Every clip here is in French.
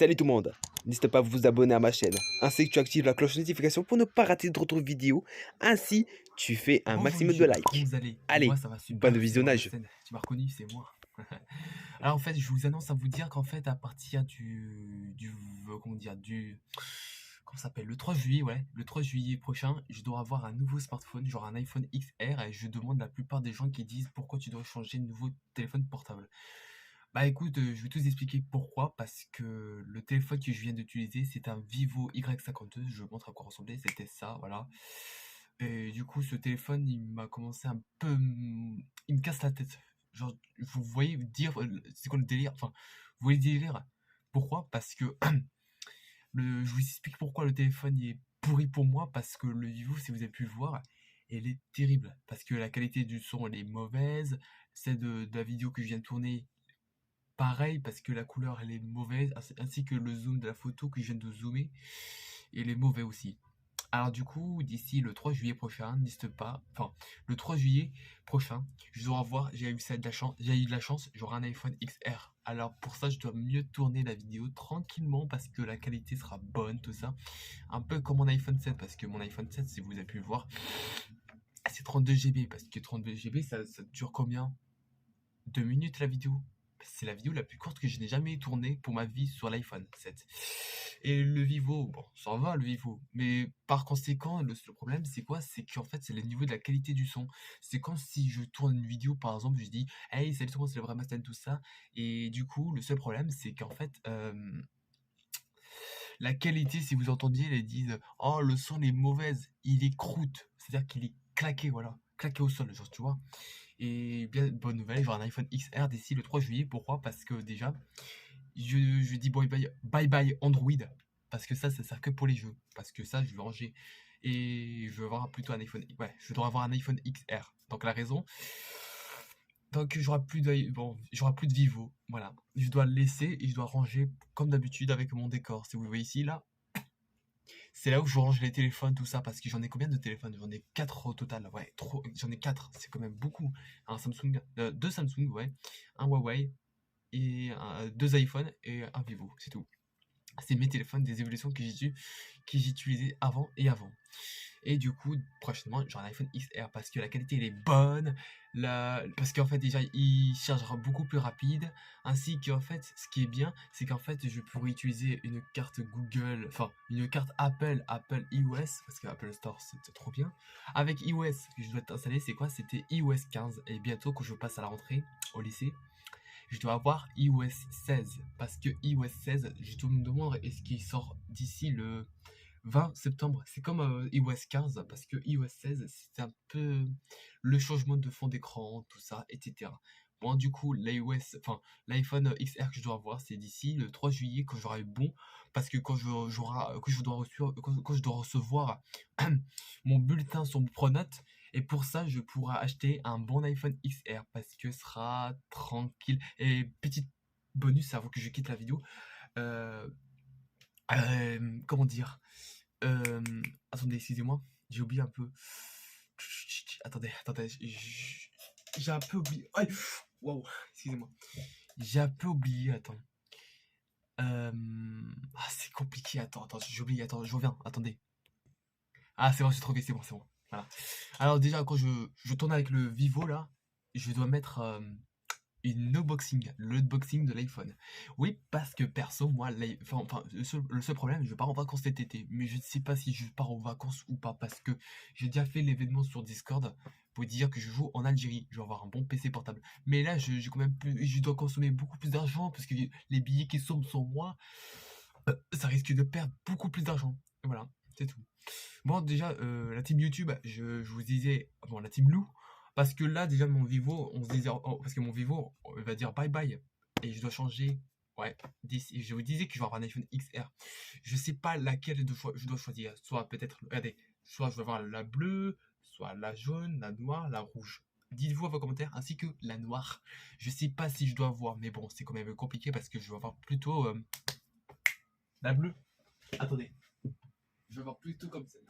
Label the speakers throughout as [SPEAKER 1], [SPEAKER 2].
[SPEAKER 1] Salut tout le monde! N'hésite pas à vous abonner à ma chaîne, ainsi que tu actives la cloche de notification pour ne pas rater d'autres vidéos. Ainsi, tu fais un
[SPEAKER 2] Bonjour
[SPEAKER 1] maximum de
[SPEAKER 2] YouTube, comment
[SPEAKER 1] likes.
[SPEAKER 2] vous allez? Moi
[SPEAKER 1] Allez,
[SPEAKER 2] ça va
[SPEAKER 1] bon
[SPEAKER 2] super, c'est
[SPEAKER 1] visionnage!
[SPEAKER 2] Morgenstern, tu m'as reconnu, c'est moi. Alors en fait, je vous annonce à vous dire qu'en fait, à partir comment dire, comment ça s'appelle? Le 3 juillet, ouais, le 3 juillet prochain, je dois avoir un nouveau smartphone, genre un iPhone XR, et je demande la plupart des gens qui disent pourquoi tu dois changer de nouveau téléphone portable. Bah écoute, je vais tous expliquer pourquoi, parce que le téléphone que je viens d'utiliser, c'est un Vivo Y52, je vous montre à quoi ressemblait, c'était ça, voilà. Et du coup, ce téléphone, il m'a commencé un peu, il me casse la tête. Genre, vous voyez dire, c'est quoi le délire? Enfin, vous voyez le délire? Pourquoi? Parce que je vous explique pourquoi le téléphone il est pourri pour moi, parce que le Vivo, si vous avez pu le voir, elle est terrible. Parce que la qualité du son, elle est mauvaise. Celle de la vidéo que je viens de tourner, pareil, parce que la couleur, elle est mauvaise, ainsi que le zoom de la photo que je viens de zoomer, il est mauvais aussi. Alors du coup, d'ici le 3 juillet prochain, n'hésite pas, enfin, le 3 juillet prochain, je dois avoir, j'ai eu de la chance, j'aurai un iPhone XR. Alors pour ça, je dois mieux tourner la vidéo tranquillement parce que la qualité sera bonne, tout ça. Un peu comme mon iPhone 7, parce que mon iPhone 7, si vous avez pu le voir, c'est 32 Go, parce que 32 Go, ça dure combien? 2 minutes la vidéo. C'est la vidéo la plus courte que je n'ai jamais tournée pour ma vie sur l'iPhone 7. Et le Vivo, bon, ça va le Vivo. Mais par conséquent, le seul problème, c'est quoi? C'est qu'en fait, c'est le niveau de la qualité du son. C'est comme si je tourne une vidéo, par exemple, je dis, hey, salut tout le monde, c'est le vrai Mastan, tout ça. Et du coup, le seul problème, c'est qu'en fait, la qualité, si vous entendiez, les disent, oh, le son est mauvaise, il est croûte. C'est-à-dire qu'il est claqué, voilà. Claqué au sol, genre, tu vois. Et bien, bonne nouvelle, j'aurai un iPhone XR d'ici le 3 juillet. Pourquoi? Parce que déjà, je dis bye bye Android. Parce que ça sert que pour les jeux. Parce que ça, je vais ranger. Et je vais avoir plutôt un iPhone. Ouais, je dois avoir un iPhone XR. Donc la raison. Donc j'aurai plus de Vivo. Voilà. Je dois le laisser et je dois ranger comme d'habitude avec mon décor. Si vous voyez ici, là, c'est là où je range les téléphones, tout ça, parce que j'en ai combien de téléphones? J'en ai 4 au total. Ouais, trop, j'en ai 4, c'est quand même beaucoup. Un Samsung, deux Samsung, ouais, un Huawei, et deux iPhones et un Vivo, c'est tout. C'est mes téléphones des évolutions que j'ai utilisé avant et avant. Et du coup, prochainement, j'aurai un iPhone XR parce que la qualité elle est bonne, parce qu'en fait déjà il chargera beaucoup plus rapide, ainsi qu'en fait ce qui est bien, c'est qu'en fait je pourrais utiliser une carte Google, enfin une carte Apple iOS, parce que Apple Store c'est trop bien. Avec iOS que je dois installer, c'est quoi? C'était iOS 15 et bientôt quand je passe à la rentrée au lycée, je dois avoir iOS 16 parce que iOS 16, je me demande est-ce qu'il sort d'ici le 20 septembre. C'est comme iOS 15 parce que iOS 16, c'est un peu le changement de fond d'écran, tout ça, etc. Bon, du coup, l'iPhone XR que je dois avoir, c'est d'ici le 3 juillet quand j'aurai le bon, parce que quand je dois recevoir mon bulletin sur mon Pronote, et pour ça, je pourrai acheter un bon iPhone XR parce que ce sera tranquille. Et petit bonus avant que je quitte la vidéo, euh, comment dire? Euh, attendez, excusez-moi, j'ai oublié un peu. Attendez, j'ai un peu oublié. Aïe, wow, excusez-moi. J'ai un peu oublié, attends. C'est compliqué, attends, j'ai oublié, attends, je reviens, attendez. Ah, c'est bon, j'ai trouvé, c'est bon, c'est bon. Voilà. Alors déjà, quand je tourne avec le Vivo, là, je dois mettre l'unboxing de l'iPhone. Oui, parce que perso, moi, le seul problème, je pars en vacances cet été, mais je ne sais pas si je pars en vacances ou pas, parce que j'ai déjà fait l'événement sur Discord pour dire que je joue en Algérie, je vais avoir un bon PC portable. Mais là, je dois consommer beaucoup plus d'argent, parce que les billets qui sont sur moi, ça risque de perdre beaucoup plus d'argent. Et voilà, c'est tout. Bon, déjà, la team YouTube, je vous disais, bon, la team Lou, parce que là, déjà, mon Vivo, on se disait, parce que mon Vivo, on va dire bye bye, et je dois changer, ouais, je vous disais que je vais avoir un iPhone XR. Je sais pas laquelle je dois choisir, soit peut-être, regardez, soit je vais avoir la bleue, soit la jaune, la noire, la rouge. Dites-vous à vos commentaires, ainsi que la noire. Je sais pas si je dois avoir, mais bon, c'est quand même compliqué parce que je vais avoir plutôt la bleue. Attendez, je vais avoir plutôt comme celle-là.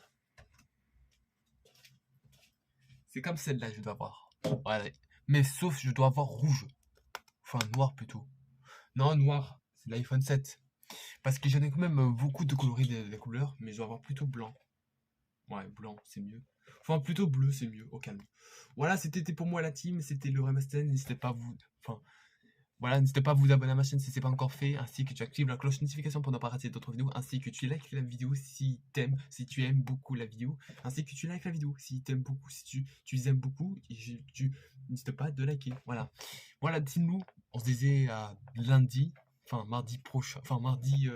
[SPEAKER 2] C'est comme celle-là, je dois avoir. Ouais. Mais sauf, je dois avoir rouge. Enfin, noir plutôt. Non, noir. C'est l'iPhone 7. Parce que j'en ai quand même beaucoup de coloris des couleurs, mais je dois avoir plutôt blanc. Ouais, blanc, c'est mieux. Enfin, plutôt bleu, c'est mieux, au calme. Voilà, c'était pour moi la team, c'était le Remaster. N'hésitez pas à vous. Enfin, voilà, n'hésitez pas à vous abonner à ma chaîne si ce n'est pas encore fait, ainsi que tu actives la cloche notification pour ne pas rater d'autres vidéos, ainsi que tu likes la vidéo si t'aimes, si tu aimes beaucoup la vidéo, ainsi que tu likes la vidéo si t'aimes beaucoup, si tu les aimes beaucoup, n'hésite pas de liker. Voilà. Voilà, dis-nous, on se disait à lundi, enfin mardi prochain, enfin mardi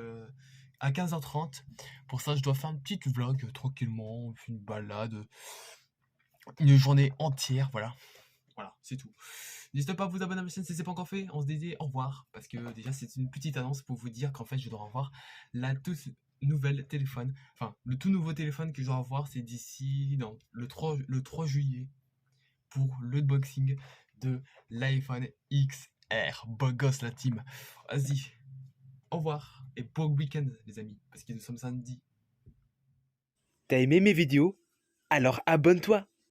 [SPEAKER 2] à 15h30. Pour ça, je dois faire un petit vlog tranquillement, une balade, une journée entière, voilà. Voilà, c'est tout. N'hésitez pas à vous abonner à ma chaîne si ce n'est pas encore fait. On se disait au revoir. Parce que déjà, c'est une petite annonce pour vous dire qu'en fait, je dois avoir la toute nouvelle téléphone. Enfin, le tout nouveau téléphone que je dois avoir, c'est d'ici le 3 juillet pour l'unboxing de l'iPhone XR. Beau gosse, la team. Vas-y, au revoir. Et bon week-end, les amis. Parce que nous sommes samedi.
[SPEAKER 1] T'as aimé mes vidéos? Alors abonne-toi.